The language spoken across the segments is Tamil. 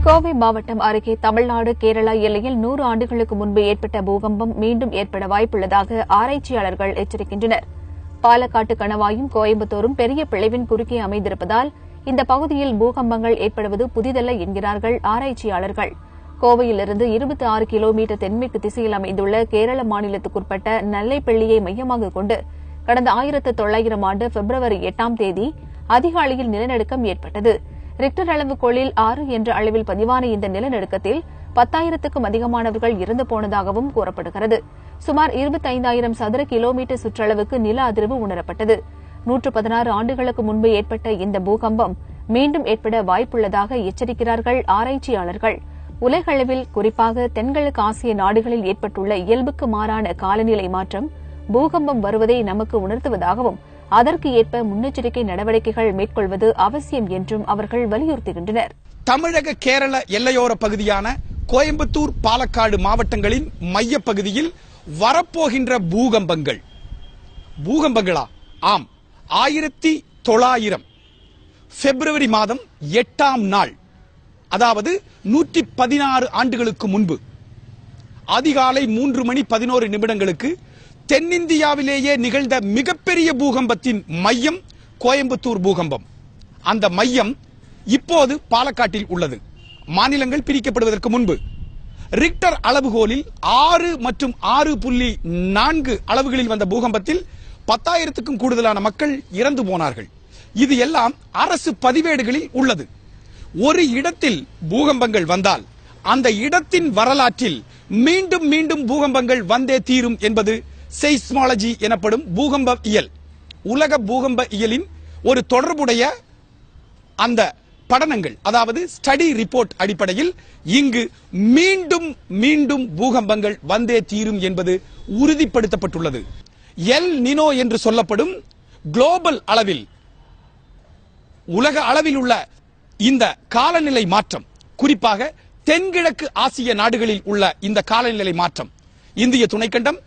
கோவை மாவட்டம் அருகே தமிழ்நாடு கேரளா எல்லையில் 100 ஆண்டுகளுக்கு முன்பு ஏற்பட்ட பூகம்பம் மீண்டும் ஏற்பட வாய்ப்புள்ளதாக ஆராய்ச்சியாளர்கள் எச்சரிக்கின்றனர். பாலக்காட்டு கணவாயும் கோயம்புத்தூரும் பெரிய பிளவின் குறுக்கே அமைந்திருப்பதால் இந்த பகுதியில் பூகம்பங்கள் ஏற்படுவது புதிதல்ல என்கிறார்கள் ஆராய்ச்சியாளர்கள். கோவையிலிருந்து 26 கிலோமீட்டர் தென்மேற்கு திசையில் அமைந்துள்ள கேரள மாநிலத்துக்குட்பட்ட நல்லைப்பள்ளியை மையமாக கொண்டு கடந்த 1900 ஆண்டு பிப்ரவரி 8ஆம் தேதி அதிகாலையில் நிலநடுக்கம் ஏற்பட்டது. ரிக்டர் அளவுகோலில் 6 என்ற அளவில் பதிவான இந்த நிலநடுக்கத்தில் 10,000க்கும் அதிகமானவர்கள் இறந்து போனதாகவும் கூறப்படுகிறது. சுமார் 25,000 சதுர கிலோமீட்டர் சுற்றளவுக்கு நில அதிர்வு உணரப்பட்டது. 116 ஆண்டுகளுக்கு முன்பு ஏற்பட்ட இந்த பூகம்பம் மீண்டும் ஏற்பட வாய்ப்புள்ளதாக எச்சரிக்கிறார்கள் ஆராய்ச்சியாளர்கள். உலகளவில் குறிப்பாக தென்கிழக்கு ஆசிய நாடுகளில் ஏற்பட்டுள்ள இயல்புக்கு மாறான காலநிலை மாற்றம் பூகம்பம் வருவதை நமக்கு உணர்த்துவதாகவும் அதற்கு ஏற்ப முன்னெச்சரிக்கை நடவடிக்கைகள் மேற்கொள்வது அவசியம் என்றும் அவர்கள் வலியுறுத்துகின்றனர். தமிழக கேரள எல்லையோர பகுதியான கோயம்புத்தூர் பாலக்காடு மாவட்டங்களின் மையப்பகுதியில் வரப்போகின்ற பூகம்பங்களா? ஆம், 1900 பிப்ரவரி மாதம் 8ஆம் நாள், அதாவது 116 ஆண்டுகளுக்கு முன்பு அதிகாலை 3:11 தென்னிந்தியாவிலேயே நிகழ்ந்த மிகப்பெரிய பூகம்பத்தின் மையம் கோயம்புத்தூர் பூகம்பம். அந்த மையம் இப்போது பாலக்காட்டில் உள்ளது. மாநிலங்கள் பிரிக்கப்படுவதற்கு முன்பு ரிக்டர் அளவுகோலில் 6 மற்றும் 6.4 அளவுகளில் வந்த பூகம்பத்தில் 10,000க்கும் கூடுதலான மக்கள் இறந்து போனார்கள். இது எல்லாம் அரசு பதிவேடுகளில் உள்ளது. ஒரு இடத்தில் பூகம்பங்கள் வந்தால் அந்த இடத்தின் வரலாற்றில் மீண்டும் மீண்டும் பூகம்பங்கள் வந்தே தீரும் என்பது செய்ஸ்மாலஜி எனப்படும் பூகம்ப இயல். உலக பூகம்ப இயலின் ஒரு தொடர்புடைய அந்த படனங்கள், அதாவது ஸ்டடி ரிப்போர்ட் அடிப்படையில் இங்கு மீண்டும் மீண்டும் பூகம்பங்கள் வந்தே தீரும் என்பது உறுதிப்படுத்தப்பட்டுள்ளது. எல் நினோ என்று சொல்லப்படும் குளோபல் அளவில், உலக அளவில் உள்ள இந்த காலநிலை மாற்றம், குறிப்பாக தென்கிழக்கு ஆசிய நாடுகளில் உள்ள இந்த காலநிலை மாற்றம் இந்திய துணைக்கண்டம்,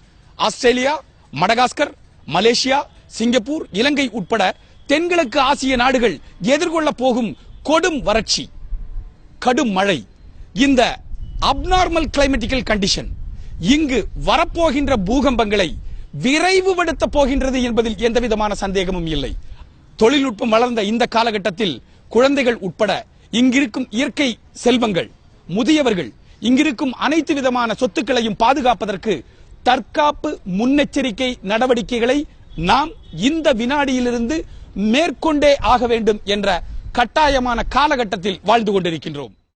ஆஸ்திரேலியா, மடகாஸ்கர், மலேசியா, சிங்கப்பூர், இலங்கை உட்பட தென்கிழக்கு ஆசிய நாடுகள் எதிர்கொள்ள போகும் கொடும் வறட்சி, கடும் மழை, இந்த அப்நார்மல் கிளைமேட்டிக்கல் கண்டிஷன் இங்கு வரப்போகின்ற பூகம்பங்களை விரைவுபடுத்த போகின்றது என்பதில் எந்தவிதமான சந்தேகமும் இல்லை. தொழில்நுட்பம் வளர்ந்த இந்த காலகட்டத்தில் குழந்தைகள் உட்பட இங்கிருக்கும் இயற்கை செல்வங்கள், முதியவர்கள், இங்கிருக்கும் அனைத்து விதமான சொத்துக்களையும் பாதுகாப்பதற்கு தற்காப்பு முன்னெச்சரிக்கை நடவடிக்கைகளை நாம் இந்த வினாடியிலிருந்து மேற்கொண்டே ஆக வேண்டும் என்ற கட்டாயமான காலகட்டத்தில் வாழ்ந்து கொண்டிருக்கின்றோம்.